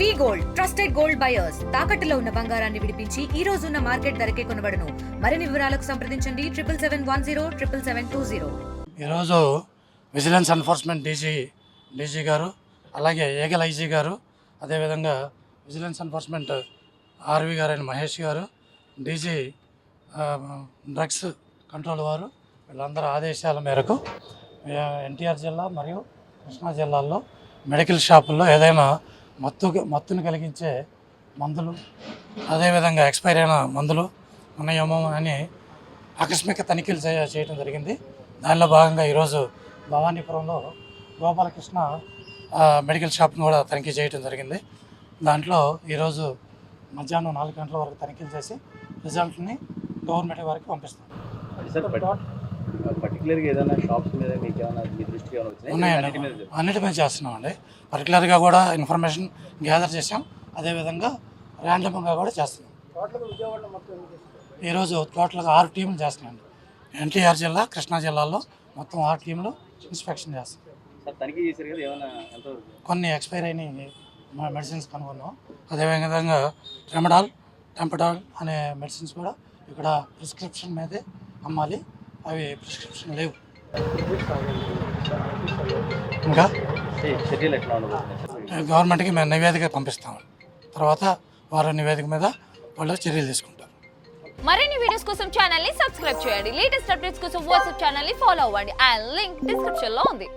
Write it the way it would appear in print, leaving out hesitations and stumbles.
వి gold trusted gold buyers తాకట్టులో ఉన్న బంగారాన్ని విడిపించి ఈ రోజు ఉన్న మార్కెట్ ధరకే కొనబడును. మరిన్ని వివరాలకు సంప్రదించండి 7771077720. ఈరోజు విజిలెన్స్ ఎన్ఫోర్స్మెంట్ డీజీ గారు, అలాగే ఏగల్ ఐజీ గారు, అదేవిధంగా విజిలెన్స్ ఎన్ఫోర్స్మెంట్ ఆర్వి గారు అయిన మహేష్ గారు, డీజీ డ్రగ్స్ కంట్రోల్ వారు, వీళ్ళందరూ ఆదేశాల మేరకు ఎన్టీఆర్ జిల్లా మరియు కృష్ణా జిల్లాల్లో మెడికల్ షాపుల్లో ఏదైనా మత్తును కలిగించే మందులు, అదేవిధంగా ఎక్స్పైర్ అయిన మందులు ఉన్నాయేమో అని ఆకస్మిక తనిఖీలు చేయడం జరిగింది. దానిలో భాగంగా ఈరోజు భవానీపురంలో గోపాలకృష్ణ మెడికల్ షాప్ను కూడా తనిఖీ చేయడం జరిగింది. దాంట్లో ఈరోజు మధ్యాహ్నం 4 గంటల వరకు తనిఖీలు చేసి రిజల్ట్ని గవర్నమెంట్ వారికి పంపిస్తాం. పర్టికులర్గా ఏదైనా షాప్స్ మీద మీకు ఏమైనా మీ దృష్టి ఉన్నాయండి, అన్నిటి మీద చేస్తున్నామండి. పర్టికులర్గా కూడా ఇన్ఫర్మేషన్ గ్యాదర్ చేసాం, అదేవిధంగా ర్యాండమ్గా కూడా చేస్తున్నాం. ఈరోజు టోటల్గా 6 టీంలు చేస్తున్నాయండి. ఎన్టీఆర్ జిల్లా, కృష్ణా జిల్లాలో మొత్తం 6 టీంలు ఇన్స్పెక్షన్ చేస్తాం. తనిఖీ చేశారు కదా, ఏమైనా కొన్ని ఎక్స్పైర్ అయిన మెడిసిన్స్ కనుగొన్నాం. అదేవిధంగా ట్రెమడాల్, టెంపడాల్ అనే మెడిసిన్స్ కూడా ఇక్కడ ప్రిస్క్రిప్షన్ మీదే అమ్మాలి, అవి ప్రిస్క్రిప్షన్ లేవు. ఇంకా చర్యలు ఎట్లా ఉండబోతున్నాయి? గవర్నమెంట్కి మేము నివేదిక పంపిస్తాం. తర్వాత వారి నివేదిక మీద వాళ్ళు చర్యలు తీసుకుంటారు. మరిన్ని వీడియోస్ కోసం ఛానల్ ని సబ్స్క్రైబ్ చేయండి. లేటెస్ట్ అప్డేట్స్ కోసం వాట్సాప్ ఛానల్ ని ఫాలో అవ్వండి. ఆ లింక్ డిస్క్రిప్షన్ లో ఉంది.